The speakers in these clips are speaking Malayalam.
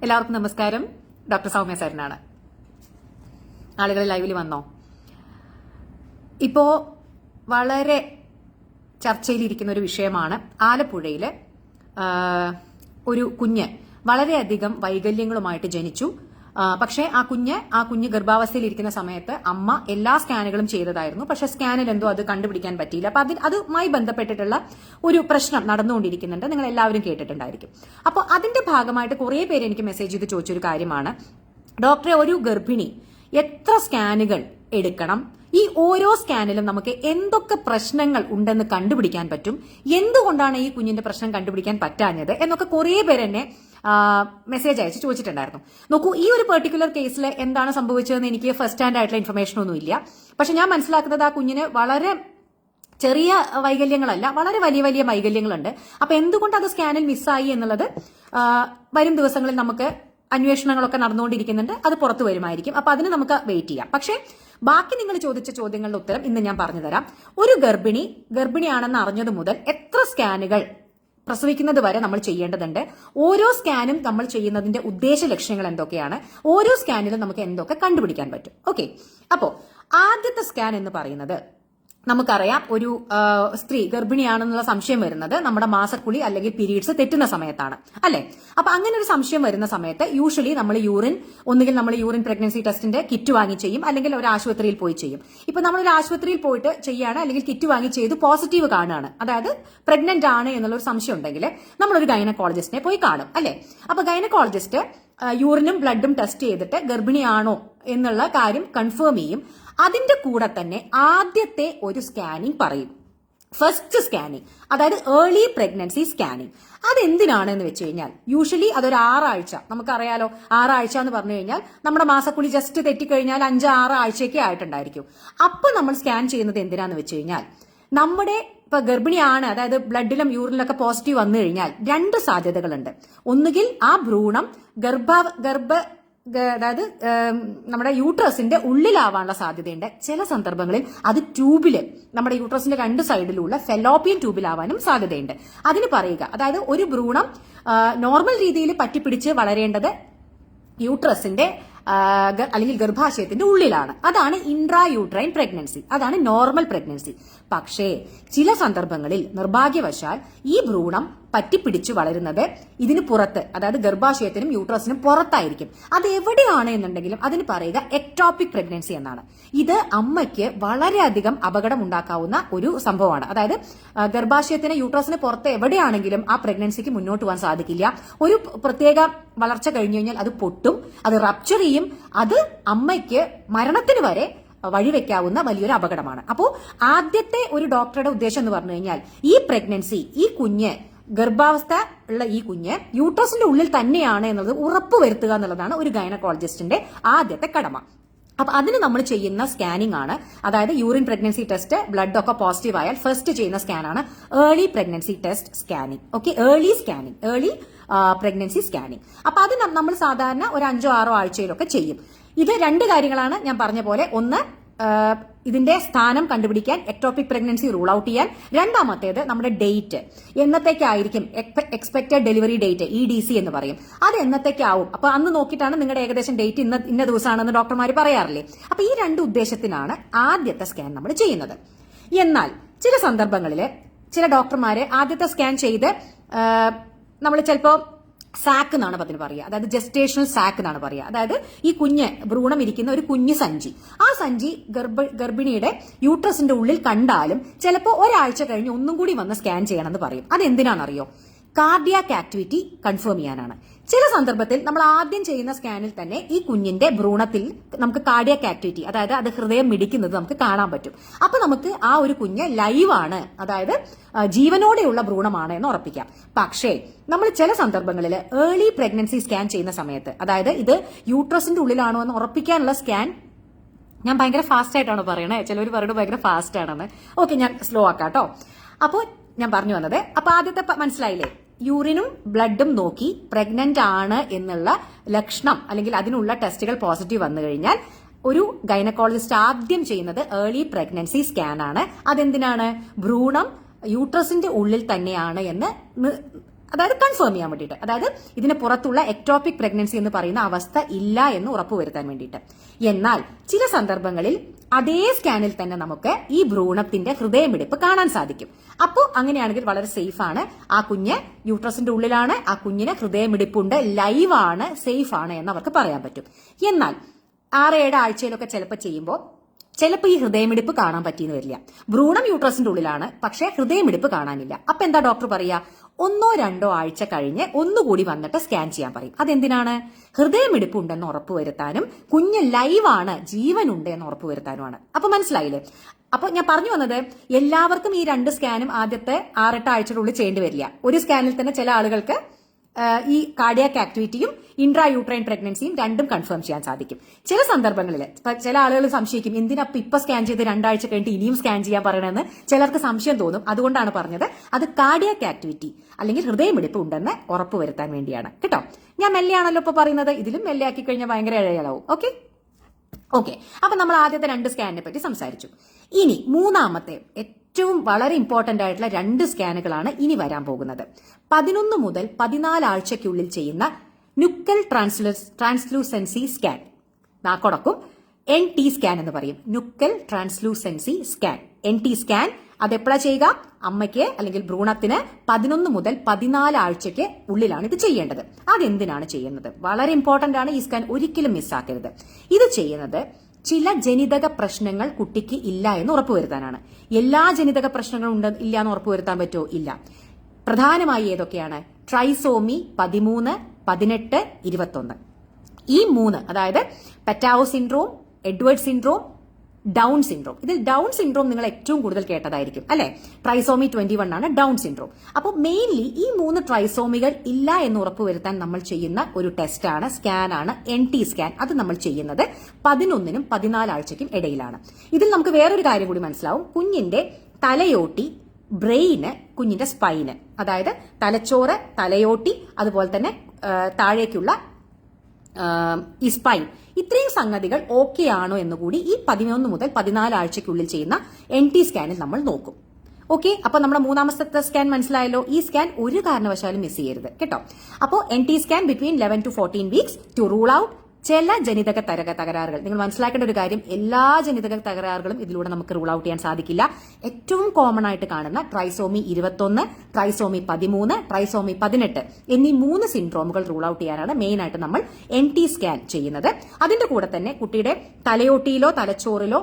എല്ലാവർക്കും നമസ്കാരം. ഡോക്ടർ സൗമ്യ സാറിനാണ്. ആളുകൾ ലൈവിൽ വന്നോ? ഇപ്പോ വളരെ ചർച്ചയിലിരിക്കുന്ന ഒരു വിഷയമാണ്. ആലപ്പുഴയില് ഒരു കുഞ്ഞ് വളരെയധികം വൈകല്യങ്ങളുമായിട്ട് ജനിച്ചു. പക്ഷേ ആ കുഞ്ഞ് ഗർഭാവസ്ഥയിൽ ഇരിക്കുന്ന സമയത്ത് അമ്മ എല്ലാ സ്കാനുകളും ചെയ്തതായിരുന്നു. പക്ഷെ സ്കാനിൽ എന്തോ അത് കണ്ടുപിടിക്കാൻ പറ്റിയില്ല. അപ്പൊ അതുമായി ബന്ധപ്പെട്ടിട്ടുള്ള ഒരു പ്രശ്നം നടന്നുകൊണ്ടിരിക്കുന്നുണ്ട്. നിങ്ങൾ എല്ലാവരും കേട്ടിട്ടുണ്ടായിരിക്കും. അപ്പോൾ അതിന്റെ ഭാഗമായിട്ട് കുറെ പേര് എനിക്ക് മെസ്സേജ് ചെയ്ത് ചോദിച്ചൊരു കാര്യമാണ്, ഡോക്ടറെ, ഒരു ഗർഭിണി എത്ര സ്കാനുകൾ എടുക്കണം? ഈ ഓരോ സ്കാനിലും നമുക്ക് എന്തൊക്കെ പ്രശ്നങ്ങൾ ഉണ്ടെന്ന് കണ്ടുപിടിക്കാൻ പറ്റും? എന്തുകൊണ്ടാണ് ഈ കുഞ്ഞിന്റെ പ്രശ്നം കണ്ടുപിടിക്കാൻ പറ്റാഞ്ഞത് എന്നൊക്കെ കുറെ പേര് എന്നെ മെസ്സേജ് അയച്ച് ചോദിച്ചിട്ടുണ്ടായിരുന്നു. നോക്കൂ, ഈ ഒരു പെർട്ടിക്കുലർ കേസിൽ എന്താണ് സംഭവിച്ചതെന്ന് എനിക്ക് ഫസ്റ്റ് ഹാൻഡ് ആയിട്ടുള്ള ഇൻഫർമേഷൻ ഒന്നും ഇല്ല. പക്ഷെ ഞാൻ മനസ്സിലാക്കുന്നത് ആ കുഞ്ഞിന് വളരെ ചെറിയ വൈകല്യങ്ങളല്ല, വളരെ വലിയ വലിയ വൈകല്യങ്ങളുണ്ട്. അപ്പൊ എന്തുകൊണ്ട് അത് സ്കാനിൽ മിസ്സായി എന്നുള്ളത് വരും ദിവസങ്ങളിൽ നമുക്ക് അന്വേഷണങ്ങളൊക്കെ നടന്നുകൊണ്ടിരിക്കുന്നുണ്ട്. അത് പുറത്തു വരുമായിരിക്കും. അപ്പൊ അതിന് നമുക്ക് വെയിറ്റ് ചെയ്യാം. പക്ഷേ ബാക്കി നിങ്ങൾ ചോദിച്ച ചോദ്യങ്ങളുടെ ഉത്തരം ഇന്ന് ഞാൻ പറഞ്ഞു തരാം. ഒരു ഗർഭിണിയാണെന്ന് അറിഞ്ഞത് മുതൽ എത്ര സ്കാനുകൾ പ്രസവിക്കുന്നത് വരെ നമ്മൾ ചെയ്യേണ്ടതുണ്ട്, ഓരോ സ്കാനും നമ്മൾ ചെയ്യുന്നതിന്റെ ഉദ്ദേശ ലക്ഷ്യങ്ങൾ എന്തൊക്കെയാണ്, ഓരോ സ്കാനിലും നമുക്ക് എന്തൊക്കെ കണ്ടുപിടിക്കാൻ പറ്റും. ഓക്കെ, അപ്പോ ആദ്യത്തെ സ്കാൻ എന്ന് പറയുന്നത് നമുക്കറിയാം, ഒരു സ്ത്രീ ഗർഭിണിയാണെന്നുള്ള സംശയം വരുന്നത് നമ്മുടെ മാസക്കുളി അല്ലെങ്കിൽ പീരീഡ്സ് തെറ്റുന്ന സമയത്താണ്, അല്ലെ? അപ്പൊ അങ്ങനെ ഒരു സംശയം വരുന്ന സമയത്ത് യൂഷ്വലി നമ്മൾ ഒന്നുകിൽ നമ്മൾ യൂറിൻ പ്രഗ്നൻസി ടെസ്റ്റിന്റെ കിറ്റ് വാങ്ങി ചെയ്യും, അല്ലെങ്കിൽ ഒരു ആശുപത്രിയിൽ പോയി ചെയ്യും. ഇപ്പൊ നമ്മളൊരു ആശുപത്രിയിൽ പോയിട്ട് ചെയ്യാണ്, അല്ലെങ്കിൽ കിറ്റ് വാങ്ങി ചെയ്ത് പോസിറ്റീവ് കാണുകയാണ്, അതായത് പ്രഗ്നന്റ് ആണ് എന്നുള്ളൊരു സംശയം ഉണ്ടെങ്കിൽ നമ്മളൊരു ഗൈനക്കോളജിസ്റ്റിനെ പോയി കാണും, അല്ലെ? അപ്പൊ ഗൈനക്കോളജിസ്റ്റ് യൂറിനും ബ്ലഡും ടെസ്റ്റ് ചെയ്തിട്ട് ഗർഭിണിയാണോ എന്നുള്ള കാര്യം കൺഫേം ചെയ്യും. അതിന്റെ കൂടെ തന്നെ ആദ്യത്തെ ഒരു സ്കാനിങ് പറയും, ഫസ്റ്റ് സ്കാനിങ്, അതായത് ഏർലി പ്രഗ്നൻസി സ്കാനിങ്. അതെന്തിനാണെന്ന് വെച്ച് കഴിഞ്ഞാൽ യൂഷ്വലി അതൊരു 6 ആഴ്ച, നമുക്കറിയാലോ 6 ആഴ്ച എന്ന് പറഞ്ഞു കഴിഞ്ഞാൽ നമ്മുടെ മാസക്കുളി ജസ്റ്റ് തെറ്റിക്കഴിഞ്ഞാൽ 5-6 ആഴ്ചയൊക്കെ ആയിട്ടുണ്ടായിരിക്കും. അപ്പൊ നമ്മൾ സ്കാൻ ചെയ്യുന്നത് എന്തിനാന്ന് വെച്ച് കഴിഞ്ഞാൽ നമ്മുടെ ഇപ്പൊ ഗർഭിണിയാണ്, അതായത് ബ്ലഡിലും യൂറിനിലൊക്കെ പോസിറ്റീവ് വന്നു കഴിഞ്ഞാൽ 2 സാധ്യതകളുണ്ട്. ഒന്നുകിൽ ആ ഭ്രൂണം അതായത് നമ്മുടെ യൂട്രസിന്റെ ഉള്ളിലാവാനുള്ള സാധ്യതയുണ്ട്. ചില സന്ദർഭങ്ങളിൽ അത് ട്യൂബില്, നമ്മുടെ യൂട്രസിന്റെ 2 സൈഡിലുള്ള ഫെലോപ്പിയൻ ട്യൂബിലാവാനും സാധ്യതയുണ്ട്. അതിന് പറയുക, അതായത് ഒരു ഭ്രൂണം നോർമൽ രീതിയിൽ പറ്റിപ്പിടിച്ച് വളരേണ്ടത് യൂട്രസിന്റെ അല്ലെങ്കിൽ ഗർഭാശയത്തിന്റെ ഉള്ളിലാണ്. അതാണ് ഇൻട്രാ യൂട്രൈൻ പ്രഗ്നൻസി, അതാണ് നോർമൽ പ്രഗ്നൻസി. പക്ഷേ ചില സന്ദർഭങ്ങളിൽ നിർഭാഗ്യവശാൽ ഈ ഭ്രൂണം പറ്റിപ്പിടിച്ചു വളരുന്നത് ഇതിന് പുറത്ത്, അതായത് ഗർഭാശയത്തിനും യൂട്രസിനും പുറത്തായിരിക്കും. അത് എവിടെയാണ് എന്നുണ്ടെങ്കിലും അതിന് പറയുക എക്ടോപിക് പ്രഗ്നൻസി എന്നാണ്. ഇത് അമ്മയ്ക്ക് വളരെയധികം അപകടം ഉണ്ടാക്കാവുന്ന ഒരു സംഭവമാണ്. അതായത് ഗർഭാശയത്തിന് യൂട്രസിന് പുറത്ത് എവിടെയാണെങ്കിലും ആ പ്രഗ്നൻസിക്ക് മുന്നോട്ട് പോകാൻ സാധിക്കില്ല. ഒരു പ്രത്യേക വളർച്ച കഴിഞ്ഞു കഴിഞ്ഞാൽ അത് പൊട്ടും, അത് റപ്ചർ ചെയ്യും. അത് അമ്മയ്ക്ക് മരണത്തിന് വരെ വഴിവെക്കാവുന്ന വലിയൊരു അപകടമാണ്. അപ്പോൾ ആദ്യത്തെ ഒരു ഡോക്ടറുടെ ഉദ്ദേശം എന്ന് പറഞ്ഞു കഴിഞ്ഞാൽ ഈ പ്രഗ്നൻസി, ഈ കുഞ്ഞ്, ഗർഭാവസ്ഥ ഉള്ള ഈ കുഞ്ഞ് യൂട്രസിന്റെ ഉള്ളിൽ തന്നെയാണ് എന്നുള്ളത് ഉറപ്പുവരുത്തുക എന്നുള്ളതാണ് ഒരു ഗൈനക്കോളജിസ്റ്റിന്റെ ആദ്യത്തെ കടമ. അപ്പൊ അതിന് നമ്മൾ ചെയ്യുന്ന സ്കാനിംഗ് ആണ്, അതായത് യൂറിൻ പ്രഗ്നൻസി ടെസ്റ്റ്, ബ്ലഡ് ഒക്കെ പോസിറ്റീവ് ആയാൽ ഫസ്റ്റ് ചെയ്യുന്ന സ്കാനാണ് early pregnancy test scanning. Okay, early pregnancy scanning. അപ്പൊ അത് നമ്മൾ സാധാരണ ഒരു 5-6 ആഴ്ചയിലൊക്കെ ചെയ്യും. ഇത് 2 കാര്യങ്ങളാണ് ഞാൻ പറഞ്ഞ പോലെ. ഒന്ന്, ഇതിന്റെ സ്ഥാനം കണ്ടുപിടിക്കാൻ, എക്ടോപിക് പ്രഗ്നൻസി റൂൾ ഔട്ട് ചെയ്യാൻ. രണ്ടാമത്തേത് നമ്മുടെ ഡേറ്റ്, എന്നത്തേക്കായിരിക്കും എക്സ്പെക്ടഡ് ഡെലിവറി ഡേറ്റ്, EDC എന്ന് പറയും, അത് എന്നത്തേക്കാവും. അപ്പൊ അന്ന് നോക്കിയിട്ടാണ് നിങ്ങളുടെ ഏകദേശം ഡേറ്റ് ഇന്ന ദിവസമാണെന്ന് ഡോക്ടർമാർ പറയാറില്ലേ. അപ്പൊ ഈ 2 ഉദ്ദേശത്തിനാണ് ആദ്യത്തെ സ്കാൻ നമ്മൾ ചെയ്യുന്നത്. എന്നാൽ ചില സന്ദർഭങ്ങളിൽ ചില ഡോക്ടർമാര് ആദ്യത്തെ സ്കാൻ ചെയ്ത് നമ്മൾ ചിലപ്പോൾ സാക്ക് എന്നാണ് അതിന് പറയുക, അതായത് ജസ്റ്റേഷണൽ സാക്ക് എന്നാണ് പറയുക. അതായത് ഈ ഭ്രൂണം ഇരിക്കുന്ന ഒരു കുഞ്ഞു സഞ്ചി, ആ സഞ്ചി ഗർഭിണിയുടെ യൂട്രസിന്റെ ഉള്ളിൽ കണ്ടാലും ചിലപ്പോൾ ഒരാഴ്ച കഴിഞ്ഞ് ഒന്നും കൂടി വന്ന് സ്കാൻ ചെയ്യണമെന്ന് പറയും. അതെന്തിനാണെന്നറിയോ? കാർഡിയാക് ആക്ടിവിറ്റി കൺഫേം ചെയ്യാനാണ്. ചില സന്ദർഭത്തിൽ നമ്മൾ ആദ്യം ചെയ്യുന്ന സ്കാനിൽ തന്നെ ഈ കുഞ്ഞിന്റെ ഭ്രൂണത്തിൽ നമുക്ക് കാർഡിയാക് ആക്ടിവിറ്റി, അതായത് അത് ഹൃദയം മിടിക്കുന്നത് നമുക്ക് കാണാൻ പറ്റും. അപ്പൊ നമുക്ക് ആ ഒരു കുഞ്ഞ് ലൈവാണ്, അതായത് ജീവനോടെയുള്ള ഭ്രൂണമാണ് എന്ന് ഉറപ്പിക്കാം. പക്ഷേ നമ്മൾ ചില സന്ദർഭങ്ങളിൽ ഏർലി പ്രഗ്നൻസി സ്കാൻ ചെയ്യുന്ന സമയത്ത്, അതായത് ഇത് യൂട്രസിന്റെ ഉള്ളിലാണോ എന്ന് ഉറപ്പിക്കാനുള്ള സ്കാൻ, ഞാൻ ഭയങ്കര ഫാസ്റ്റ് ആയിട്ടാണ് പറയണേ, ചിലവർ പറയുന്നത് ഭയങ്കര ഫാസ്റ്റ് ആണെന്ന്. ഓക്കെ, ഞാൻ സ്ലോ ആക്കാം കേട്ടോ. അപ്പോൾ ഞാൻ പറഞ്ഞു വന്നത്, അപ്പൊ ആദ്യത്തെ മനസ്സിലായില്ലേ, യൂറിനും ബ്ലഡും നോക്കി പ്രഗ്നന്റ് ആണ് എന്നുള്ള ലക്ഷണം അല്ലെങ്കിൽ അതിനുള്ള ടെസ്റ്റുകൾ പോസിറ്റീവ് വന്നു കഴിഞ്ഞാൽ ഒരു ഗൈനക്കോളജിസ്റ്റ് ആദ്യം ചെയ്യുന്നത് ഏർലി പ്രഗ്നൻസി സ്കാൻ ആണ്. അതെന്തിനാണ്? ഭ്രൂണം യൂട്രസിന്റെ ഉള്ളിൽ തന്നെയാണ് എന്ന് അതായത് കൺഫേം ചെയ്യാൻ വേണ്ടിയിട്ട്, അതായത് ഇതിന് പുറത്തുള്ള എക്ടോപിക് പ്രഗ്നൻസി എന്ന് പറയുന്ന അവസ്ഥ ഇല്ല എന്ന് ഉറപ്പുവരുത്താൻ വേണ്ടിയിട്ട്. എന്നാൽ ചില സന്ദർഭങ്ങളിൽ അതേ സ്കാനിൽ തന്നെ നമുക്ക് ഈ ഭ്രൂണത്തിന്റെ ഹൃദയമിടിപ്പ് കാണാൻ സാധിക്കും. അപ്പോൾ അങ്ങനെയാണെങ്കിൽ വളരെ സേഫ് ആണ്, ആ കുഞ്ഞ് യൂട്രസിന്റെ ഉള്ളിലാണ്, ആ കുഞ്ഞിന് ഹൃദയമിടിപ്പുണ്ട്, ലൈവ് ആണ്, സേഫ് ആണ് എന്ന് അവർക്ക് പറയാൻ പറ്റും. എന്നാൽ 6-7 ആഴ്ചയിലൊക്കെ ചിലപ്പോൾ ചെയ്യുമ്പോൾ ചിലപ്പോൾ ഈ ഹൃദയമിടിപ്പ് കാണാൻ പറ്റിയെന്ന് വരില്ല. ഭ്രൂണം യൂട്രസിന്റെ ഉള്ളിലാണ്, പക്ഷേ ഹൃദയമിടിപ്പ് കാണാനില്ല. അപ്പൊ എന്താ ഡോക്ടർ പറയാ? 1-2 ആഴ്ച കഴിഞ്ഞ് ഒന്നുകൂടി വന്നിട്ട് സ്കാൻ ചെയ്യാൻ പറയും. അതെന്തിനാണ്? ഹൃദയമിടിപ്പ് ഉണ്ടെന്ന് ഉറപ്പുവരുത്താനും കുഞ്ഞ് ലൈവാണ്, ജീവനുണ്ട് എന്ന് ഉറപ്പുവരുത്താനുമാണ്. അപ്പൊ മനസ്സിലായില്ലേ? അപ്പൊ ഞാൻ പറഞ്ഞു വന്നത്, എല്ലാവർക്കും ഈ 2 സ്കാനും ആദ്യത്തെ 6-8 ആഴ്ചയുടെ ഉള്ളിൽ ചെയ്യേണ്ടി വരില്ല. ഒരു സ്കാനിൽ തന്നെ ചില ആളുകൾക്ക് ഈ കാർഡിയാക് ആക്ടിവിറ്റിയും ഇൻട്രാ യൂട്രൈൻ പ്രഗ്നൻസിയും രണ്ടും കൺഫേം ചെയ്യാൻ സാധിക്കും. ചില സന്ദർഭങ്ങളിൽ ചില ആളുകൾ സംശയിക്കും, എന്തിനാ ഇപ്പൊ സ്കാൻ ചെയ്ത് 2 ആഴ്ച കഴിഞ്ഞിട്ട് ഇനിയും സ്കാൻ ചെയ്യാൻ പറയണമെന്ന് ചിലർക്ക് സംശയം തോന്നും. അതുകൊണ്ടാണ് പറഞ്ഞത്, അത് കാർഡിയാക് ആക്ടിവിറ്റി അല്ലെങ്കിൽ ഹൃദയമിടിപ്പ് ഉണ്ടെന്ന് ഉറപ്പുവരുത്താൻ വേണ്ടിയാണ് കേട്ടോ. ഞാൻ മെല്ലെയാണല്ലോ ഇപ്പൊ പറയുന്നത്, ഇതിലും മെല്ലെയാക്കി കഴിഞ്ഞാൽ ഭയങ്കര ഇഴയലാവും. ഓക്കെ, അപ്പൊ നമ്മൾ ആദ്യത്തെ 2 സ്കാനിനെ പറ്റി സംസാരിച്ചു. ഇനി മൂന്നാമത്തെ ഏറ്റവും വളരെ ഇമ്പോർട്ടന്റ് ആയിട്ടുള്ള 2 സ്കാനുകളാണ് ഇനി വരാൻ പോകുന്നത്. 11 മുതൽ 14 ആഴ്ചയ്ക്കുള്ളിൽ ചെയ്യുന്ന nuchal translucency scan, നാക്കൊടക്കും NT scan എന്ന് പറയും. Nuchal translucency scan, NT scan. അതെപ്പോഴാ ചെയ്യുക? അമ്മയ്ക്ക് അല്ലെങ്കിൽ ഭ്രൂണത്തിന് 11 മുതൽ 14 ആഴ്ചയ്ക്ക് ഉള്ളിലാണ് ഇത് ചെയ്യേണ്ടത്. അതെന്തിനാണ് ചെയ്യുന്നത്? വളരെ ഇമ്പോർട്ടന്റ് ആണ്, ഈ സ്കാൻ ഒരിക്കലും മിസ്സാക്കരുത്. ഇത് ചെയ്യുന്നത് ചില ജനിതക പ്രശ്നങ്ങൾ കുട്ടിക്ക് ഇല്ല എന്ന് ഉറപ്പുവരുത്താനാണ്. എല്ലാ ജനിതക പ്രശ്നങ്ങളും ഇല്ല എന്ന് ഉറപ്പുവരുത്താൻ പറ്റുമോ? ഇല്ല. പ്രധാനമായി ഏതൊക്കെയാണ്? ട്രൈസോമി 13, 18, 21. ഈ 3, അതായത് പെറ്റാവോ syndrome, Edward syndrome, down syndrome. ഇതിൽ ഡൗൺ സിൻഡ്രോം നിങ്ങൾ ഏറ്റവും കൂടുതൽ കേട്ടതായിരിക്കും അല്ലെ? ട്രൈസോമി 21 ആണ് ഡൗൺ സിൻഡ്രോം. അപ്പോൾ മെയിൻലി ഈ 3 ട്രൈസോമികൾ ഇല്ല എന്ന് ഉറപ്പുവരുത്താൻ നമ്മൾ ചെയ്യുന്ന ഒരു ടെസ്റ്റാണ്, സ്കാനാണ് NT സ്കാൻ. അത് നമ്മൾ ചെയ്യുന്നത് 11നും 14 ആഴ്ചയ്ക്കും ഇടയിലാണ്. ഇതിൽ നമുക്ക് വേറൊരു കാര്യം കൂടി മനസ്സിലാവും. കുഞ്ഞിന്റെ തലയോട്ടി, ബ്രെയിന്, കുഞ്ഞിന്റെ സ്പൈന്, അതായത് തലച്ചോറ്, തലയോട്ടി, അതുപോലെ തന്നെ താഴേക്കുള്ള ഈ സ്പൈൻ, ഇത്രയും സംഗതികൾ ഓക്കെ ആണോ എന്നുകൂടി ഈ 11 മുതൽ 14 ആഴ്ചയ്ക്കുള്ളിൽ ചെയ്യുന്ന NT സ്കാനിൽ നമ്മൾ നോക്കും. ഓക്കെ, അപ്പൊ നമ്മുടെ മൂന്നാമത്തെ സ്കാൻ മനസ്സിലായല്ലോ. ഈ സ്കാൻ ഒരു കാരണവശാലും മിസ് ചെയ്യരുത് കേട്ടോ. അപ്പോൾ NT scan between 11 to 14 weeks to rule out ചില ജനിതക തകരാറുകൾ. നിങ്ങൾ മനസ്സിലാക്കേണ്ട ഒരു കാര്യം, എല്ലാ ജനിതക തകരാറുകളും ഇതിലൂടെ നമുക്ക് റൂൾ ഔട്ട് ചെയ്യാൻ സാധിക്കില്ല. ഏറ്റവും കോമൺ ആയിട്ട് കാണുന്ന ട്രൈസോമി 21, ട്രൈസോമി 13, ട്രൈസോമി 18 എന്നീ 3 സിൻഡ്രോമുകൾ റൂൾ ഔട്ട് ചെയ്യാനാണ് മെയിൻ ആയിട്ട് നമ്മൾ NT സ്കാൻ ചെയ്യുന്നത്. അതിന്റെ കൂടെ തന്നെ കുട്ടിയുടെ തലയോട്ടിയിലോ തലച്ചോറിലോ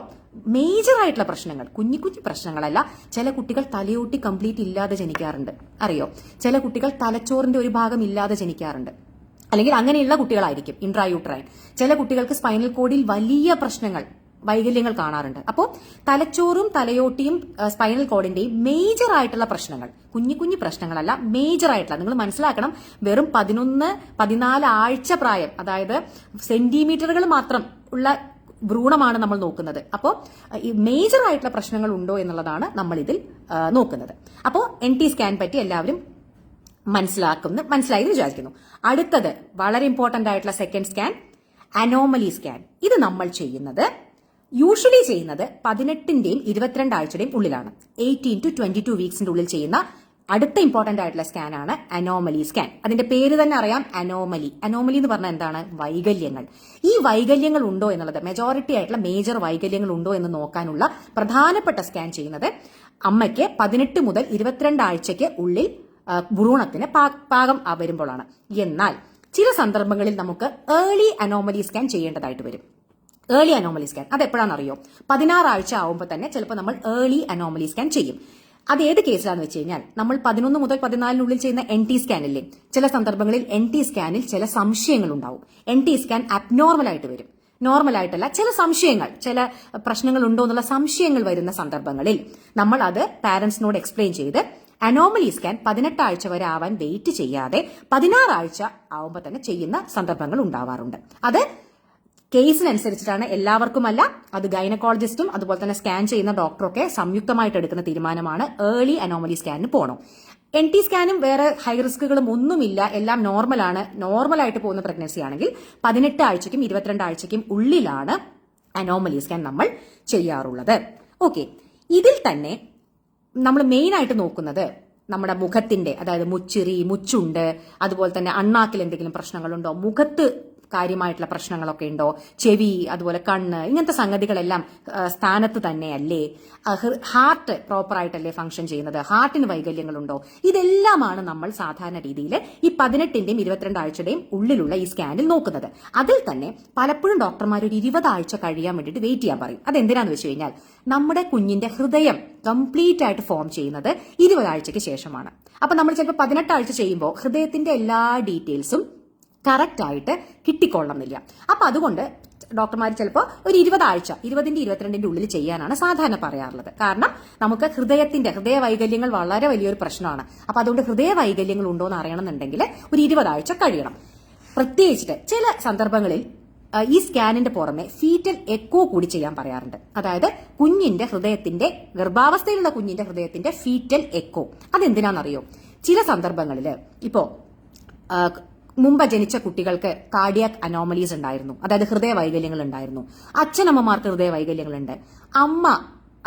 മേജർ ആയിട്ടുള്ള പ്രശ്നങ്ങൾ, കുഞ്ഞു പ്രശ്നങ്ങളല്ല. ചില കുട്ടികൾ തലയോട്ടി കംപ്ലീറ്റ് ഇല്ലാതെ ജനിക്കാറുണ്ട്, അറിയോ? ചില കുട്ടികൾ തലച്ചോറിന്റെ ഒരു ഭാഗം ഇല്ലാതെ ജനിക്കാറുണ്ട്, അല്ലെങ്കിൽ അങ്ങനെയുള്ള കുട്ടികളായിരിക്കും ഇൻട്രായൂട്രൈൻ. ചില കുട്ടികൾക്ക് സ്പൈനൽ കോഡിൽ വലിയ പ്രശ്നങ്ങൾ, വൈകല്യങ്ങൾ കാണാറുണ്ട്. അപ്പോൾ തലച്ചോറും തലയോട്ടിയും സ്പൈനൽ കോഡിന്റെയും മേജർ ആയിട്ടുള്ള പ്രശ്നങ്ങൾ, കുഞ്ഞു പ്രശ്നങ്ങളല്ല, മേജർ ആയിട്ടുള്ള, നിങ്ങൾ മനസ്സിലാക്കണം, വെറും 11-14 ആഴ്ച പ്രായം, അതായത് സെന്റിമീറ്ററുകൾ മാത്രം ഉള്ള ഭ്രൂണമാണ് നമ്മൾ നോക്കുന്നത്. അപ്പോൾ ഈ മേജർ ആയിട്ടുള്ള പ്രശ്നങ്ങൾ ഉണ്ടോ എന്നുള്ളതാണ് നമ്മൾ ഇതിൽ നോക്കുന്നത്. അപ്പോൾ NT സ്കാൻ പറ്റി എല്ലാവരും മനസ്സിലായി വിചാരിക്കുന്നു. അടുത്തത് വളരെ ഇമ്പോർട്ടന്റ് ആയിട്ടുള്ള സെക്കൻഡ് സ്കാൻ, അനോമലി സ്കാൻ. ഇത് നമ്മൾ യൂഷ്വലി ചെയ്യുന്നത് 18ന്റെയും 22 ആഴ്ചയുടെയും ഉള്ളിലാണ്. 18 to 22 വീക്സിന്റെ ഉള്ളിൽ ചെയ്യുന്ന അടുത്ത ഇമ്പോർട്ടന്റ് ആയിട്ടുള്ള സ്കാൻ ആണ് അനോമലി സ്കാൻ. അതിന്റെ പേര് തന്നെ അറിയാം, അനോമലി. അനോമലി എന്ന് പറഞ്ഞാൽ എന്താണ്? വൈകല്യങ്ങൾ. ഈ വൈകല്യങ്ങൾ ഉണ്ടോ എന്നുള്ളത്, മെജോറിറ്റി ആയിട്ടുള്ള മേജർ വൈകല്യങ്ങൾ ഉണ്ടോ എന്ന് നോക്കാനുള്ള പ്രധാനപ്പെട്ട സ്കാൻ ചെയ്യുന്നത് അമ്മയ്ക്ക് 18 മുതൽ 22 ആഴ്ചയ്ക്ക് ഉള്ളിൽ ഭ്രൂണത്തിന് പാകം വരുമ്പോഴാണ്. എന്നാൽ ചില സന്ദർഭങ്ങളിൽ നമുക്ക് ഏർലി അനോമലി സ്കാൻ ചെയ്യേണ്ടതായിട്ട് വരും. ഏർലി അനോമലി സ്കാൻ അത് എപ്പോഴാണെന്നറിയോ? 16 ആഴ്ച ആവുമ്പോൾ തന്നെ ചിലപ്പോൾ നമ്മൾ ഏർലി അനോമലി സ്കാൻ ചെയ്യും. അത് ഏത് കേസിലാണെന്ന് വെച്ച് കഴിഞ്ഞാൽ, നമ്മൾ 11 മുതൽ 14 ചില NT സ്കാനില്ലേ, ചില സന്ദർഭങ്ങളിൽ NT സ്കാനിൽ ചില സംശയങ്ങൾ ഉണ്ടാവും. NT സ്കാൻ അബ്നോർമൽ ആയിട്ട് വരും, നോർമൽ ആയിട്ടല്ല. ചില സംശയങ്ങൾ, ചില പ്രശ്നങ്ങൾ ഉണ്ടോ എന്നുള്ള സംശയങ്ങൾ വരുന്ന സന്ദർഭങ്ങളിൽ നമ്മൾ അത് പാരന്റ്സിനോട് എക്സ്പ്ലെയിൻ ചെയ്ത് അനോമലി സ്കാൻ 18 ആഴ്ച വരെ ആവാൻ വെയിറ്റ് ചെയ്യാതെ 16 ആഴ്ച ആവുമ്പോൾ തന്നെ ചെയ്യുന്ന സന്ദർഭങ്ങൾ ഉണ്ടാവാറുണ്ട്. അത് കേസിനനുസരിച്ചിട്ടാണ്, എല്ലാവർക്കുമല്ല. അത് ഗൈനക്കോളജിസ്റ്റും അതുപോലെ തന്നെ സ്കാൻ ചെയ്യുന്ന ഡോക്ടറൊക്കെ സംയുക്തമായിട്ട് എടുക്കുന്ന തീരുമാനമാണ്. ഏർലി അനോമലി സ്കാനിന് പോകണം. NT സ്കാനും വേറെ ഹൈ റിസ്കുകളും ഒന്നുമില്ല, എല്ലാം നോർമലാണ്. നോർമലായിട്ട് പോകുന്ന പ്രഗ്നൻസി ആണെങ്കിൽ 18 ആഴ്ചയ്ക്കും 22 ആഴ്ചയ്ക്കും ഉള്ളിലാണ് അനോമലി സ്കാൻ നമ്മൾ ചെയ്യാറുള്ളത്. ഓക്കെ, ഇതിൽ തന്നെ നമ്മൾ മെയിൻ ആയിട്ട് നോക്കുന്നത് നമ്മുടെ മുഖത്തിന്റെ, അതായത് മുച്ചിറി, മുച്ചുണ്ട്, അതുപോലെ തന്നെ അണ്ണാക്കിൽ എന്തെങ്കിലും പ്രശ്നങ്ങളുണ്ടോ, മുഖത്ത് കാര്യമായിട്ടുള്ള പ്രശ്നങ്ങളൊക്കെ ഉണ്ടോ, ചെവി, അതുപോലെ കണ്ണ്, ഇങ്ങനത്തെ സംഗതികളെല്ലാം സ്ഥാനത്ത് തന്നെയല്ലേ, ഹാർട്ട് പ്രോപ്പറായിട്ടല്ലേ ഫംഗ്ഷൻ ചെയ്യുന്നത്, ഹാർട്ടിന് വൈകല്യങ്ങളുണ്ടോ, ഇതെല്ലാമാണ് നമ്മൾ സാധാരണ രീതിയിൽ ഈ 18ന്റെയും 22 ആഴ്ചയുടെയും ഉള്ളിലുള്ള ഈ സ്കാനിൽ നോക്കുന്നത്. അതിൽ തന്നെ പലപ്പോഴും ഡോക്ടർമാർ ഒരു 20 ആഴ്ച കഴിയാൻ വേണ്ടിയിട്ട് വെയിറ്റ് ചെയ്യാൻ പറയും. അതെന്തിനാന്ന് വെച്ച് കഴിഞ്ഞാൽ നമ്മുടെ കുഞ്ഞിന്റെ ഹൃദയം കംപ്ലീറ്റ് ആയിട്ട് ഫോം ചെയ്യുന്നത് 20 ആഴ്ചയ്ക്ക് ശേഷമാണ്. അപ്പൊ നമ്മൾ ചിലപ്പോൾ 18 ആഴ്ച ചെയ്യുമ്പോൾ ഹൃദയത്തിന്റെ എല്ലാ ഡീറ്റെയിൽസും കറക്റ്റ് ആയിട്ട് കിട്ടിക്കൊള്ളണമെന്നില്ല. അപ്പൊ അതുകൊണ്ട് ഡോക്ടർമാർ ചിലപ്പോൾ ഒരു 20 ആഴ്ച, 20ന്റെ 22ന്റെ ഉള്ളിൽ ചെയ്യാനാണ് സാധാരണ പറയാറുള്ളത്. കാരണം നമുക്ക് ഹൃദയ വൈകല്യങ്ങൾ വളരെ വലിയൊരു പ്രശ്നമാണ്. അപ്പൊ അതുകൊണ്ട് ഹൃദയ വൈകല്യങ്ങൾ ഉണ്ടോ എന്ന് അറിയണമെന്നുണ്ടെങ്കിൽ ഒരു 20 ആഴ്ച കഴിയണം. പ്രത്യേകിച്ചിട്ട് ചില സന്ദർഭങ്ങളിൽ ഈ സ്കാനിന്റെ പുറമെ ഫീറ്റൽ എക്കോ കൂടി ചെയ്യാൻ പറയാറുണ്ട്. അതായത് കുഞ്ഞിന്റെ ഹൃദയത്തിന്റെ, ഗർഭാവസ്ഥയിലുള്ള കുഞ്ഞിന്റെ ഹൃദയത്തിന്റെ ഫീറ്റൽ എക്കോ. അതെന്തിനാണെന്നറിയോ? ചില സന്ദർഭങ്ങളിൽ ഇപ്പോ മുമ്പ് ജനിച്ച കുട്ടികൾക്ക് കാർഡിയാക് അനോമലീസ് ഉണ്ടായിരുന്നു, അതായത് ഹൃദയ വൈകല്യങ്ങൾ ഉണ്ടായിരുന്നു. അച്ഛനമ്മമാർക്ക് ഹൃദയ വൈകല്യങ്ങളുണ്ട്. അമ്മ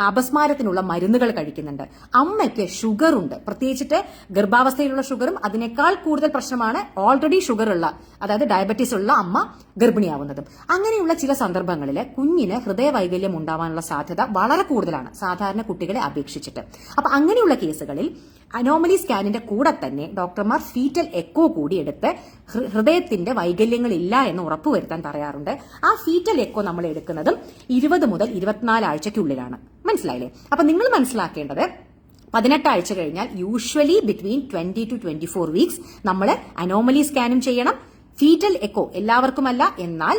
അപസ്മാരത്തിനുള്ള മരുന്നുകൾ കഴിക്കുന്നുണ്ട്. അമ്മയ്ക്ക് ഷുഗർ ഉണ്ട്. പ്രത്യേകിച്ചിട്ട് ഗർഭാവസ്ഥയിലുള്ള ഷുഗറും അതിനേക്കാൾ കൂടുതൽ പ്രശ്നമാണ് ഓൾറെഡി ഷുഗർ ഉള്ള, അതായത് ഡയബറ്റീസ് ഉള്ള അമ്മ ഗർഭിണിയാവുന്നതും. അങ്ങനെയുള്ള ചില സന്ദർഭങ്ങളിൽ കുഞ്ഞിന് ഹൃദയ വൈകല്യം ഉണ്ടാവാനുള്ള സാധ്യത വളരെ കൂടുതലാണ് സാധാരണ കുട്ടികളെ അപേക്ഷിച്ചിട്ട്. അപ്പൊ അങ്ങനെയുള്ള കേസുകളിൽ അനോമലി സ്കാനിന്റെ കൂടെ തന്നെ ഡോക്ടർമാർ ഫീറ്റൽ എക്കോ കൂടി എടുത്ത് ഹൃദയത്തിന്റെ വൈകല്യങ്ങൾ ഇല്ല എന്ന് ഉറപ്പുവരുത്താൻ പറയാറുണ്ട്. ആ ഫീറ്റൽ എക്കോ നമ്മൾ എടുക്കുന്നതും 20 മുതൽ 24 ആഴ്ചയ്ക്കുള്ളിലാണ്. മനസ്സിലായില്ലേ? അപ്പൊ നിങ്ങൾ മനസ്സിലാക്കേണ്ടത് 18 ആഴ്ച കഴിഞ്ഞാൽ യൂഷ്വലി ബിറ്റ്വീൻ 20 to 24 വീക്സ് നമ്മൾ അനോമലി സ്കാനും ചെയ്യണം. ഫീറ്റൽ എക്കോ എല്ലാവർക്കുമല്ല, എന്നാൽ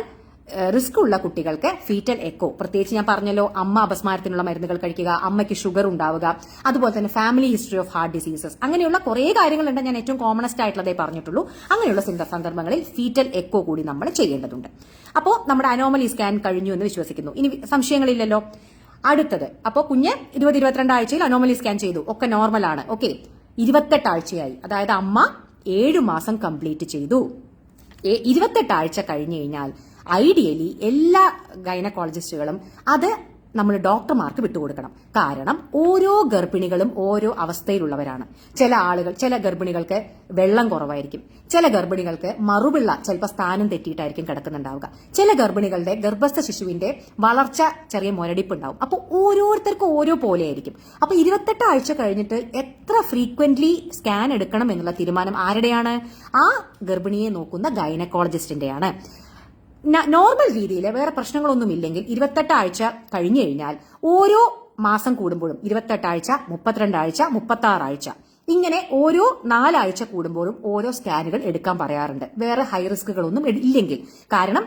റിസ്ക് ഉള്ള കുട്ടികൾക്ക് ഫീറ്റൽ എക്കോ, പ്രത്യേകിച്ച് ഞാൻ പറഞ്ഞല്ലോ അമ്മ അപസ്മാരത്തിനുള്ള മരുന്നുകൾ കഴിക്കുക, അമ്മയ്ക്ക് ഷുഗർ ഉണ്ടാവുക, അതുപോലെ തന്നെ family history of heart diseases, അങ്ങനെയുള്ള കുറേ കാര്യങ്ങളുണ്ട്. ഞാൻ ഏറ്റവും കോമണസ്റ്റ് ആയിട്ടുള്ളതേ പറഞ്ഞിട്ടുള്ളൂ. അങ്ങനെയുള്ള സന്ദർഭങ്ങളിൽ ഫീറ്റൽ എക്കോ കൂടി നമ്മൾ ചെയ്യേണ്ടതുണ്ട്. അപ്പോൾ നമ്മുടെ അനോമലി സ്കാൻ കഴിഞ്ഞു എന്ന് വിശ്വസിക്കുന്നു. ഇനി സംശയങ്ങളില്ലല്ലോ. അടുത്തത്, അപ്പോൾ കുഞ്ഞ് 20-22 ആഴ്ചയിൽ അനോമലി സ്കാൻ ചെയ്തു, ഒക്കെ നോർമലാണ്. ഓക്കെ, 28 ആഴ്ചയായി, അതായത് അമ്മ 7 മാസം കംപ്ലീറ്റ് ചെയ്തു. 28 ആഴ്ച കഴിഞ്ഞു കഴിഞ്ഞാൽ ഐഡിയലി എല്ലാ ഗൈനക്കോളജിസ്റ്റുകളും അത് നമ്മൾ ഡോക്ടർമാർക്ക് വിട്ടുകൊടുക്കണം. കാരണം ഓരോ ഗർഭിണികളും ഓരോ അവസ്ഥയിലുള്ളവരാണ്. ചില ഗർഭിണികൾക്ക് വെള്ളം കുറവായിരിക്കും, ചില ഗർഭിണികൾക്ക് മറുപിള്ള ചിലപ്പോൾ സ്ഥാനം തെറ്റിയിട്ടായിരിക്കും കിടക്കുന്നുണ്ടാവുക, ചില ഗർഭിണികളുടെ ഗർഭസ്ഥ ശിശുവിന്റെ വളർച്ച ചെറിയ മുരടിപ്പുണ്ടാവും. അപ്പോൾ ഓരോരുത്തർക്കും ഓരോ പോലെയായിരിക്കും. അപ്പൊ 28 ആഴ്ച കഴിഞ്ഞിട്ട് എത്ര ഫ്രീക്വന്റ്ലി സ്കാൻ എടുക്കണം എന്നുള്ള തീരുമാനം ആരുടെയാണ്? ആ ഗർഭിണിയെ നോക്കുന്ന ഗൈനക്കോളജിസ്റ്റിന്റെയാണ്. നോർമൽ രീതിയിൽ വേറെ പ്രശ്നങ്ങളൊന്നും ഇല്ലെങ്കിൽ 28 ആഴ്ച കഴിഞ്ഞു കഴിഞ്ഞാൽ ഓരോ മാസം കൂടുമ്പോഴും 28 ആഴ്ച, 32 ആഴ്ച, 36 ആഴ്ച, ഇങ്ങനെ ഓരോ 4 ആഴ്ച കൂടുമ്പോഴും ഓരോ സ്കാനുകൾ എടുക്കാൻ പറയാറുണ്ട്, വേറെ ഹൈ റിസ്കുകളൊന്നും ഇല്ലെങ്കിൽ. കാരണം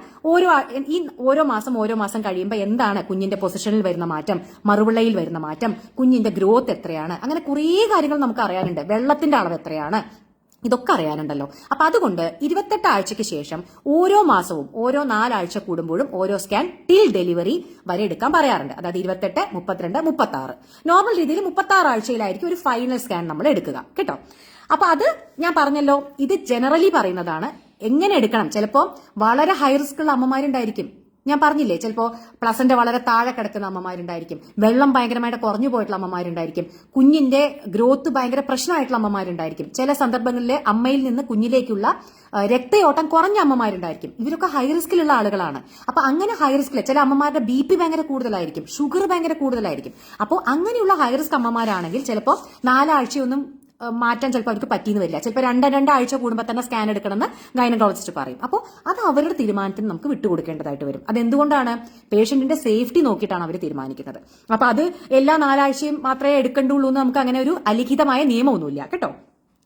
ഓരോ മാസം കഴിയുമ്പോൾ എന്താണ് കുഞ്ഞിന്റെ പൊസിഷനിൽ വരുന്ന മാറ്റം, മറുപിള്ളയിൽ വരുന്ന മാറ്റം, കുഞ്ഞിന്റെ ഗ്രോത്ത് എത്രയാണ്, അങ്ങനെ കുറേ കാര്യങ്ങൾ നമുക്ക് അറിയാനുണ്ട്. വെള്ളത്തിന്റെ അളവ് എത്രയാണ്, ഇതൊക്കെ അറിയാനുണ്ടല്ലോ. അപ്പൊ അതുകൊണ്ട് 28 ആഴ്ചയ്ക്ക് ശേഷം ഓരോ മാസവും ഓരോ 4 ആഴ്ച കൂടുമ്പോഴും ഓരോ സ്കാൻ ടിൽ ഡെലിവറി വരെ എടുക്കാൻ പറയാറുണ്ട്. അതായത് 28, 32, 36. നോർമൽ രീതിയിൽ 36 ആഴ്ചയിലായിരിക്കും ഒരു ഫൈനൽ സ്കാൻ നമ്മൾ എടുക്കുക കേട്ടോ. അപ്പൊ അത് ഞാൻ പറഞ്ഞല്ലോ, ഇത് ജനറലി പറയുന്നതാണ്. എങ്ങനെ എടുക്കണം? ചിലപ്പോൾ വളരെ ഹൈ റിസ്ക് ഉള്ള അമ്മമാരുണ്ടായിരിക്കും. ഞാൻ പറഞ്ഞില്ലേ, ചിലപ്പോൾ പ്ലസന്റ് വളരെ താഴെ കിടക്കുന്ന അമ്മമാരുണ്ടായിരിക്കും, വെള്ളം ഭയങ്കരമായിട്ട് കുറഞ്ഞു പോയിട്ടുള്ള അമ്മമാരുണ്ടായിരിക്കും, കുഞ്ഞിന്റെ ഗ്രോത്ത് ഭയങ്കര പ്രശ്നമായിട്ടുള്ള അമ്മമാരുണ്ടായിരിക്കും, ചില സന്ദർഭങ്ങളിൽ അമ്മയിൽ നിന്ന് കുഞ്ഞിലേക്കുള്ള രക്തയോട്ടം കുറഞ്ഞ അമ്മമാരുണ്ടായിരിക്കും. ഇവരൊക്കെ ഹൈ റിസ്കിലുള്ള ആളുകളാണ്. അപ്പൊ അങ്ങനെ ഹൈ റിസ്കിൽ ചില അമ്മമാരുടെ BP ഭയങ്കര കൂടുതലായിരിക്കും, ഷുഗർ ഭയങ്കര കൂടുതലായിരിക്കും. അപ്പോൾ അങ്ങനെയുള്ള ഹൈ റിസ്ക് അമ്മമാരാണെങ്കിൽ ചിലപ്പോൾ 4 ആഴ്ചയൊന്നും മാറ്റാൻ ചിലപ്പോൾ അവർക്ക് പറ്റിയെന്ന് വരില്ല. ചിലപ്പോൾ 2 ആഴ്ച കൂടുമ്പോൾ തന്നെ സ്കാൻ എടുക്കണമെന്ന് ഗൈനക്കോളജിസ്റ്റ് പറയും. അപ്പോൾ അത് അവരുടെ തീരുമാനത്തിന് നമുക്ക് വിട്ടുകൊടുക്കേണ്ടതായിട്ട് വരും. അതെന്തുകൊണ്ടാണ്? പേഷ്യന്റിന്റെ സേഫ്റ്റി നോക്കിയിട്ടാണ് അവർ തീരുമാനിക്കുന്നത്. അപ്പൊ അത് എല്ലാ 4 ആഴ്ചയും മാത്രമേ എടുക്കേണ്ടുള്ളൂ എന്ന് നമുക്ക് അങ്ങനെ ഒരു അലിഖിതമായ നിയമമൊന്നുമില്ല കേട്ടോ.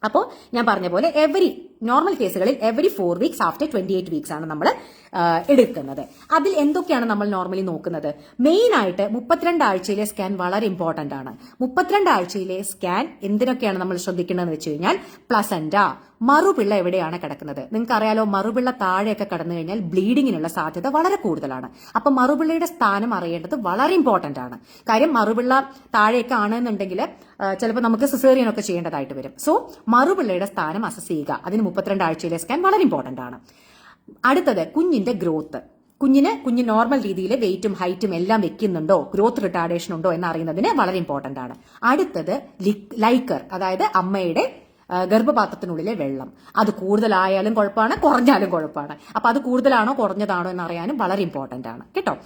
അപ്പോൾ ഞാൻ പറഞ്ഞ പോലെ നോർമൽ കേസുകളിൽ എവറി 4 വീക്സ് ആഫ്റ്റർ 28 വീക്സ് ആണ് നമ്മൾ എടുക്കുന്നത്. അതിൽ എന്തൊക്കെയാണ് നമ്മൾ നോർമലി നോക്കുന്നത്? മെയിൻ ആയിട്ട് 32 ആഴ്ചയിലെ സ്കാൻ വളരെ ഇമ്പോർട്ടന്റ് ആണ്. 32 ആഴ്ചയിലെ സ്കാൻ എന്തിനൊക്കെയാണ് നമ്മൾ ശ്രദ്ധിക്കേണ്ടതെന്ന് വെച്ച് കഴിഞ്ഞാൽ പ്ലസന്റ, മറുപിള്ള എവിടെയാണ് കിടക്കുന്നത്. നിങ്ങൾക്ക് അറിയാലോ, മറുപിള്ള താഴെയൊക്കെ കടന്നു കഴിഞ്ഞാൽ ബ്ലീഡിങ്ങിനുള്ള സാധ്യത വളരെ കൂടുതലാണ്. അപ്പൊ മറുപിള്ളയുടെ സ്ഥാനം അറിയേണ്ടത് വളരെ ഇമ്പോർട്ടന്റ് ആണ്. കാര്യം മറുപിള്ള താഴെയൊക്കെ ആണെന്നുണ്ടെങ്കിൽ ചിലപ്പോൾ നമുക്ക് സിസേറിയൻ ഒക്കെ ചെയ്യേണ്ടതായിട്ട് വരും. സോ മറുപിള്ളയുടെ സ്ഥാനം അസസ് ചെയ്യുക. അതിന് 32 ആഴ്ചയിലെ സ്കാൻ വളരെ ഇമ്പോർട്ടന്റ് ആണ്. അടുത്തത് കുഞ്ഞിന്റെ ഗ്രോത്ത്. കുഞ്ഞ് നോർമൽ രീതിയിൽ വെയിറ്റും ഹൈറ്റും എല്ലാം വെക്കുന്നുണ്ടോ, ഗ്രോത്ത് റിട്ടാർഡേഷൻ ഉണ്ടോ എന്ന് അറിയുന്നതിന് വളരെ ഇമ്പോർട്ടന്റ് ആണ്. അടുത്തത് ലൈക്കർ, അതായത് അമ്മയുടെ ഗർഭപാത്രത്തിനുള്ളിലെ വെള്ളം. അത് കൂടുതലായാലും കുഴപ്പമാണ്, കുറഞ്ഞാലും കുഴപ്പമാണ്. അപ്പൊ അത് കൂടുതലാണോ കുറഞ്ഞതാണോ എന്ന് അറിയാനും വളരെ ഇമ്പോർട്ടന്റ് ആണ് കേട്ടോ.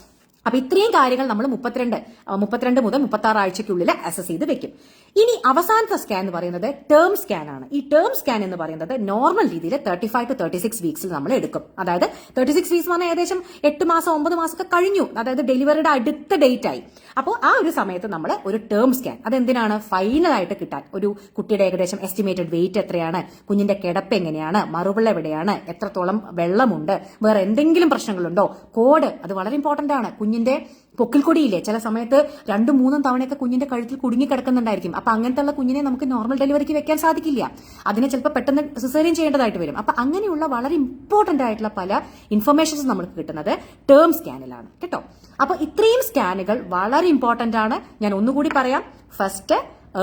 അപ്പൊ ഇത്രയും കാര്യങ്ങൾ നമ്മൾ 32 മുതൽ 36 ആഴ്ചയ്ക്കുള്ളിൽ അസസ് ചെയ്ത് വെക്കും. ഇനി അവസാനത്തെ സ്കാൻ എന്ന് പറയുന്നത് ടേം സ്കാൻ ആണ്. ഈ ടേം സ്കാൻ എന്ന് പറയുന്നത് നോർമൽ രീതിയിൽ 35 to 36 വീക്സിൽ നമ്മൾ എടുക്കും. അതായത് 36 വീക്സ് പറഞ്ഞാൽ ഏകദേശം 8 മാസം 9 മാസമൊക്കെ കഴിഞ്ഞു, അതായത് ഡെലിവറിയുടെ അടുത്ത ഡേറ്റ് ആയി. അപ്പോൾ ആ ഒരു സമയത്ത് നമ്മൾ ഒരു ടേം സ്കാൻ, അതെന്തിനാണ്, ഫൈനലായിട്ട് കിട്ടാൻ ഒരു കുട്ടിയുടെ ഏകദേശം എസ്റ്റിമേറ്റഡ് വെയിറ്റ് എത്രയാണ്, കുഞ്ഞിന്റെ കിടപ്പ് എങ്ങനെയാണ്, മറുപിള്ള എവിടെയാണ്, എത്രത്തോളം വെള്ളമുണ്ട്, വേറെ എന്തെങ്കിലും പ്രശ്നങ്ങളുണ്ടോ, കോഡ് അത് വളരെ ഇമ്പോർട്ടന്റ് ആണ്. കുഞ്ഞിന്റെ പൊക്കിൽ കൊടിയില്ലേ, ചില സമയത്ത് 2-3 തവണയൊക്കെ കുഞ്ഞിന്റെ കഴുത്തിൽ കുടുങ്ങി കിടക്കുന്നുണ്ടായിരിക്കും. അപ്പൊ അങ്ങനത്തെ ഉള്ള കുഞ്ഞിനെ നമുക്ക് നോർമൽ ഡെലിവറിക്ക് വെക്കാൻ സാധിക്കില്ല, അതിനെ ചിലപ്പോൾ പെട്ടെന്ന് സിസേറിയൻ ചെയ്യേണ്ടതായിട്ട് വരും. അപ്പൊ അങ്ങനെയുള്ള വളരെ ഇമ്പോർട്ടന്റ് ആയിട്ടുള്ള പല ഇൻഫർമേഷൻസ് നമുക്ക് കിട്ടുന്നത് ടേം സ്കാനിലാണ് കേട്ടോ. അപ്പൊ ഇത്രയും സ്കാനുകൾ വളരെ ഇമ്പോർട്ടന്റ് ആണ്. ഞാൻ ഒന്നുകൂടി പറയാം. First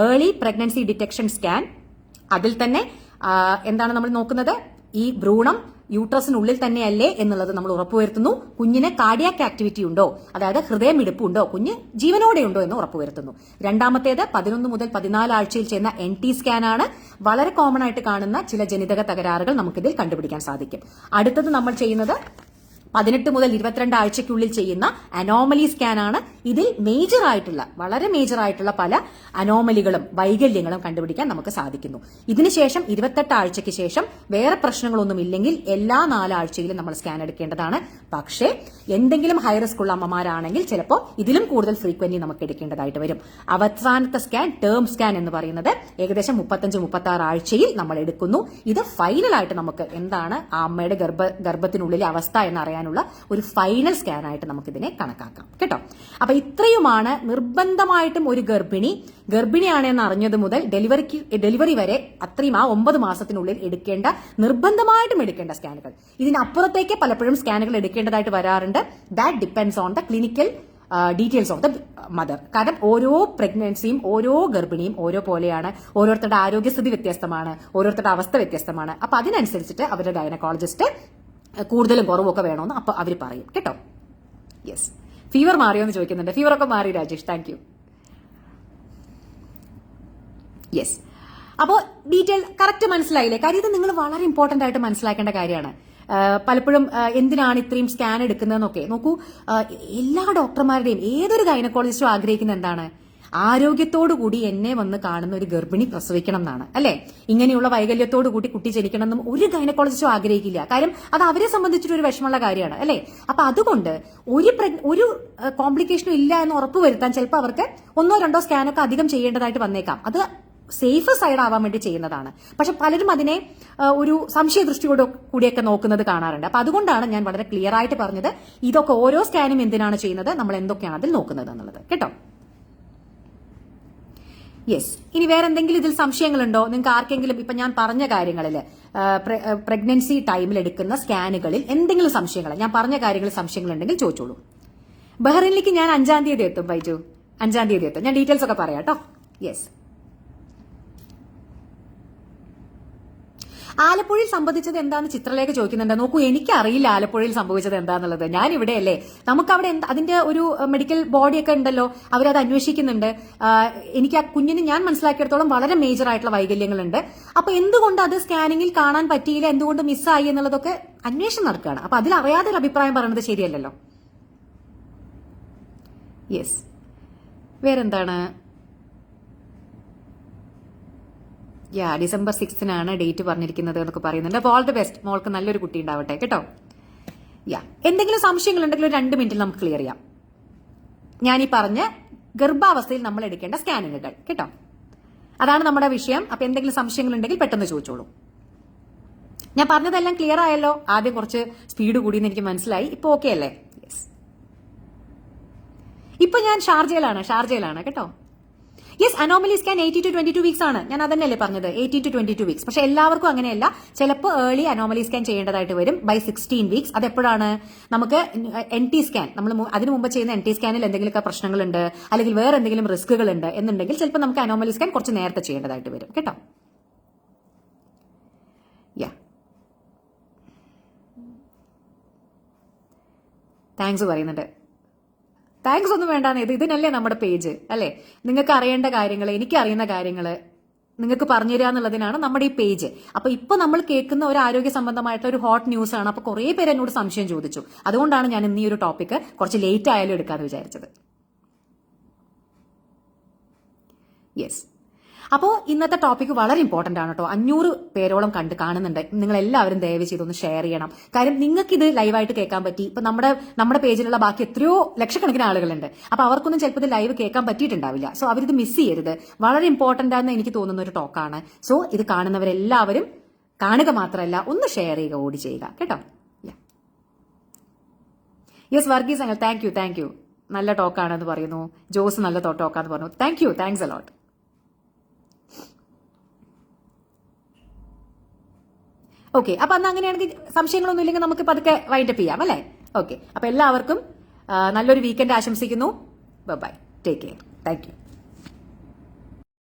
early pregnancy detection scan. അതിൽ തന്നെ എന്താണ് നമ്മൾ നോക്കുന്നത്, ഈ ഭ്രൂണം യൂട്രസിനുള്ളിൽ തന്നെയല്ലേ എന്നുള്ളത് നമ്മൾ ഉറപ്പുവരുത്തുന്നു. കുഞ്ഞിന് കാർഡിയാക് ആക്ടിവിറ്റി ഉണ്ടോ, അതായത് ഹൃദയമിടിപ്പ് ഉണ്ടോ, കുഞ്ഞ് ജീവനോടെ ഉണ്ടോ എന്ന് ഉറപ്പുവരുത്തുന്നു. രണ്ടാമത്തേത് 11 മുതൽ 14 ആഴ്ചയിൽ ചെയ്യുന്ന NT സ്കാൻ ആണ്. വളരെ കോമൺ ആയിട്ട് കാണുന്ന ചില ജനിതക തകരാറുകൾ നമുക്കിതിൽ കണ്ടുപിടിക്കാൻ സാധിക്കും. അടുത്തത് നമ്മൾ ചെയ്യുന്നത് 18 മുതൽ 22 ആഴ്ചയ്ക്കുള്ളിൽ ചെയ്യുന്ന അനോമലി സ്കാൻ ആണ്. ഇതിൽ വളരെ മേജർ ആയിട്ടുള്ള പല അനോമലികളും വൈകല്യങ്ങളും കണ്ടുപിടിക്കാൻ നമുക്ക് സാധിക്കുന്നു. ഇതിനുശേഷം 28 ആഴ്ചയ്ക്ക് ശേഷം വേറെ പ്രശ്നങ്ങളൊന്നും ഇല്ലെങ്കിൽ എല്ലാ 4 ആഴ്ചയിലും നമ്മൾ സ്കാൻ എടുക്കേണ്ടതാണ്. പക്ഷേ എന്തെങ്കിലും ഹൈ റിസ്ക് ഉള്ള അമ്മമാരാണെങ്കിൽ ചിലപ്പോൾ ഇതിലും കൂടുതൽ ഫ്രീക്വന്റ്ലി നമുക്ക് എടുക്കേണ്ടതായിട്ട് വരും. അവസാനത്തെ സ്കാൻ ടേം സ്കാൻ എന്ന് പറയുന്നത് ഏകദേശം 35-36 ആഴ്ചയിൽ നമ്മൾ എടുക്കുന്നു. ഇത് ഫൈനലായിട്ട് നമുക്ക് എന്താണ് ആ അമ്മയുടെ ഗർഭത്തിനുള്ളിലെ അവസ്ഥ എന്നറിയാൻ ഒരു ഫൈനൽ സ്കാൻ ആയിട്ട് നമുക്ക് ഇതിനെ കണക്കാക്കാം കേട്ടോ. അപ്പൊ ഇത്രയുമാണ് നിർബന്ധമായിട്ടും ഒരു ഗർഭിണിയാണെന്ന് അറിഞ്ഞത് മുതൽ ഡെലിവറി വരെ അത്രയും ആ 9 മാസത്തിനുള്ളിൽ നിർബന്ധമായിട്ടും എടുക്കേണ്ട സ്കാനുകൾ. ഇതിനപ്പുറത്തേക്ക് പലപ്പോഴും സ്കാനുകൾ എടുക്കേണ്ടതായിട്ട് വരാറുണ്ട്. That depends on the clinical details of the mother. കാരണം ഓരോ പ്രഗ്നൻസിയും ഓരോ ഗർഭിണിയും ഓരോ പോലെയാണ്. ഓരോരുത്തരുടെ ആരോഗ്യസ്ഥിതി വ്യത്യസ്തമാണ്, ഓരോരുത്തരുടെ അവസ്ഥ വ്യത്യസ്തമാണ്. അപ്പൊ അതിനനുസരിച്ചിട്ട് അവരുടെ ഗൈനക്കോളജിസ്റ്റ് കൂടുതലും കുറവൊക്കെ വേണമെന്ന് അപ്പൊ അവർ പറയും കേട്ടോ. യെസ്, ഫീവർ മാറിയോ എന്ന് ചോദിക്കുന്നുണ്ട്. ഫീവറൊക്കെ മാറി രാജേഷ്, താങ്ക് യു. യെസ്, അപ്പോൾ ഡീറ്റെയിൽ കറക്റ്റ് മനസ്സിലായില്ലേ? കാര്യം ഇത് നിങ്ങൾ വളരെ ഇമ്പോർട്ടന്റ് ആയിട്ട് മനസ്സിലാക്കേണ്ട കാര്യമാണ്. പലപ്പോഴും എന്തിനാണ് ഇത്രയും സ്കാൻ എടുക്കുന്നതെന്നൊക്കെ നോക്കൂ. എല്ലാ ഡോക്ടർമാരുടെയും ഏതൊരു ഗൈനക്കോളജിസ്റ്റും ആഗ്രഹിക്കുന്ന എന്താണ്, ആരോഗ്യത്തോടുകൂടി എന്നെ വന്ന് കാണുന്ന ഒരു ഗർഭിണി പ്രസവിക്കണം എന്നാണ് അല്ലെ. ഇങ്ങനെയുള്ള വൈകല്യത്തോടു കൂടി കുട്ടി ജനിക്കണം എന്നും ഒരു ഗൈനക്കോളജിസ്റ്റും ആഗ്രഹിക്കില്ല. കാര്യം അത് അവരെ സംബന്ധിച്ചിട്ട് ഒരു വിഷമമുള്ള കാര്യമാണ് അല്ലെ. അപ്പൊ അതുകൊണ്ട് ഒരു കോംപ്ലിക്കേഷനും ഇല്ല എന്ന് ഉറപ്പുവരുത്താൻ ചിലപ്പോൾ അവർക്ക് 1-2 സ്കാനൊക്കെ അധികം ചെയ്യേണ്ടതായിട്ട് വന്നേക്കാം. അത് സേഫ് സൈഡ് ആവാൻ വേണ്ടി ചെയ്യുന്നതാണ്. പക്ഷെ പലരും അതിനെ ഒരു സംശയ ദൃഷ്ടിയോട് കൂടിയൊക്കെ നോക്കുന്നത് കാണാറുണ്ട്. അപ്പൊ അതുകൊണ്ടാണ് ഞാൻ വളരെ ക്ലിയർ ആയിട്ട് പറഞ്ഞത് ഇതൊക്കെ ഓരോ സ്കാനും എന്തിനാണ് ചെയ്യുന്നത്, നമ്മൾ എന്തൊക്കെയാണ് അതിൽ നോക്കുന്നത് എന്നുള്ളത് കേട്ടോ. യെസ്, ഇനി വേറെ എന്തെങ്കിലും ഇതിൽ സംശയങ്ങളുണ്ടോ നിങ്ങൾക്ക് ആർക്കെങ്കിലും? ഇപ്പൊ ഞാൻ പറഞ്ഞ കാര്യങ്ങളിൽ പ്രഗ്നൻസി ടൈമിൽ എടുക്കുന്ന സ്കാനുകളിൽ എന്തെങ്കിലും സംശയങ്ങൾ, ഞാൻ പറഞ്ഞ കാര്യങ്ങളിൽ സംശയങ്ങളുണ്ടെങ്കിൽ ചോദിച്ചോളൂ. ബഹ്റൈനിലേക്ക് ഞാൻ 5-ാം തീയതി എത്തും ബൈജു, 5-ാം തീയതി എത്തും. ഞാൻ ഡീറ്റെയിൽസ് ഒക്കെ പറയാം കേട്ടോ. യെസ്, ആലപ്പുഴയിൽ സംഭവിച്ചത് എന്താണെന്ന് ചിത്രലേഖ ചോദിക്കുന്നുണ്ട്. നോക്കൂ, എനിക്കറിയില്ല ആലപ്പുഴയിൽ സംഭവിച്ചത് എന്താണെന്നുള്ളത്. ഞാൻ ഇവിടെയല്ലേ, നമുക്കവിടെ അതിന്റെ ഒരു മെഡിക്കൽ ബോഡിയൊക്കെ ഉണ്ടല്ലോ, അവരത് അന്വേഷിക്കുന്നുണ്ട്. എനിക്ക് ആ കുഞ്ഞിന് ഞാൻ മനസ്സിലാക്കിയിടത്തോളം വളരെ മേജർ ആയിട്ടുള്ള വൈകല്യങ്ങളുണ്ട്. അപ്പൊ എന്തുകൊണ്ട് അത് സ്കാനിങ്ങിൽ കാണാൻ പറ്റിയില്ല, എന്തുകൊണ്ട് മിസ്സായി എന്നുള്ളതൊക്കെ അന്വേഷണം നടക്കുകയാണ്. അപ്പൊ അതിൽ അറിയാതെ ഒരു അഭിപ്രായം പറയുന്നത് ശരിയല്ലല്ലോ. യെസ്, വേറെന്താണ്? ഡിസംബർ 6-നാണ് ഡേറ്റ് പറഞ്ഞിരിക്കുന്നത് എന്നൊക്കെ പറയുന്നുണ്ട്. അപ്പോൾ ഓൾ ദി ബെസ്റ്റ്, മോൾക്ക് നല്ലൊരു കുട്ടി ഉണ്ടാവട്ടെ കേട്ടോ. എന്തെങ്കിലും സംശയങ്ങൾ ഉണ്ടെങ്കിൽ ഒരു 2 മിനിറ്റിൽ നമുക്ക് ക്ലിയർ ചെയ്യാം. ഞാനീ പറഞ്ഞ ഗർഭാവസ്ഥയിൽ നമ്മൾ എടുക്കേണ്ട സ്കാനിങ്ങുകൾ കേട്ടോ, അതാണ് നമ്മുടെ വിഷയം. അപ്പൊ എന്തെങ്കിലും സംശയങ്ങൾ ഉണ്ടെങ്കിൽ പെട്ടെന്ന് ചോദിച്ചോളൂ. ഞാൻ പറഞ്ഞതെല്ലാം ക്ലിയർ ആയല്ലോ? ആദ്യം കുറച്ച് സ്പീഡ് കൂടിയെന്ന് എനിക്ക് മനസ്സിലായി. ഇപ്പൊ ഓക്കെ അല്ലേ? യെസ്, ഇപ്പൊ ഞാൻ ഷാർജയിലാണ് കേട്ടോ. Yes, anomaly scan 18 to 22 weeks ആണ്. ഞാൻ അതന്നെയല്ലേ പറഞ്ഞത്, 18 to 22 വീക്സ്. പക്ഷെ എല്ലാവർക്കും അങ്ങനെയല്ല. ചിലപ്പോൾ ഏർലി അനോമലി സ്കാൻ ചെയ്യേണ്ടതായിട്ട് വരും ബൈ 16 വീക്സ്. അതെപ്പോഴാണ്? നമുക്ക് NT സ്കാൻ, നമ്മൾ അതിനു മുമ്പ് ചെയ്യുന്ന NT സ്കാനിൽ എന്തെങ്കിലുമൊക്കെ പ്രശ്നങ്ങളുണ്ട് അല്ലെങ്കിൽ വേറെ എന്തെങ്കിലും റിസ്കുകൾ ഉണ്ട് എന്നുണ്ടെങ്കിൽ ചിലപ്പോൾ നമുക്ക് അനോമലി സ്കാൻ കുറച്ച് നേരത്തെ ചെയ്യേണ്ടതായിട്ട് വരും കേട്ടോ. താങ്ക്സ് പറയുന്നുണ്ട്. താങ്ക്സ് ഒന്നും വേണ്ടാന്ന്, ഇതിനല്ലേ നമ്മുടെ പേജ് അല്ലേ? നിങ്ങൾക്ക് അറിയേണ്ട കാര്യങ്ങൾ, എനിക്ക് അറിയുന്ന കാര്യങ്ങൾ നിങ്ങൾക്ക് പറഞ്ഞു തരിക എന്നുള്ളതിനാണ് നമ്മുടെ ഈ പേജ്. അപ്പൊ ഇപ്പൊ നമ്മൾ കേൾക്കുന്ന ഒരു ആരോഗ്യ സംബന്ധമായിട്ടുള്ള ഒരു ഹോട്ട് ന്യൂസ് ആണ്. അപ്പൊ കുറെ പേര് എന്നോട് സംശയം ചോദിച്ചു. അതുകൊണ്ടാണ് ഞാൻ ഇന്ന് ഈ ഒരു ടോപ്പിക്ക് കുറച്ച് ലേറ്റ് ആയാലും എടുക്കാന്ന് വിചാരിച്ചത്. യെസ്. അപ്പോൾ ഇന്നത്തെ ടോപ്പിക്ക് വളരെ ഇമ്പോർട്ടന്റ് ആണ് കേട്ടോ. 500 പേരോളം കാണുന്നുണ്ട്. നിങ്ങൾ എല്ലാവരും ദയവ് ചെയ്തൊന്ന് ഷെയർ ചെയ്യണം. കാര്യം നിങ്ങൾക്ക് ഇത് ലൈവായിട്ട് കേൾക്കാൻ പറ്റി. ഇപ്പൊ നമ്മുടെ പേജിലുള്ള ബാക്കി എത്രയോ ലക്ഷക്കണക്കിന് ആളുകളുണ്ട്. അപ്പൊ അവർക്കൊന്നും ചിലപ്പോൾ ഇത് ലൈവ് കേൾക്കാൻ പറ്റിയിട്ടുണ്ടാവില്ല. സോ അവരിത് മിസ് ചെയ്യരുത്. വളരെ ഇമ്പോർട്ടന്റ് ആണെന്ന് എനിക്ക് തോന്നുന്ന ഒരു ടോക്കാണ്. സോ ഇത് കാണുന്നവരെല്ലാവരും കാണുക മാത്രമല്ല ഒന്ന് ഷെയർ ചെയ്യുക, ഓടി ചെയ്യുക കേട്ടോ. യെസ് വർഗീസ് അങ്ങൾ, താങ്ക് യു. നല്ല ടോക്കാണെന്ന് പറയുന്നു. ജോസ് നല്ല ടോക്കാന്ന് പറഞ്ഞു. Thanks a lot. ഓക്കെ, അപ്പൊ അന്ന് അങ്ങനെയാണെങ്കിൽ സംശയങ്ങളൊന്നും ഇല്ലെങ്കിൽ നമുക്ക് പതുക്കെ വൈൻഡപ്പ് ചെയ്യാം അല്ലേ? ഓക്കെ, അപ്പൊ എല്ലാവർക്കും നല്ലൊരു വീക്കെൻഡ് ആശംസിക്കുന്നു. Bye, take care. Thank U.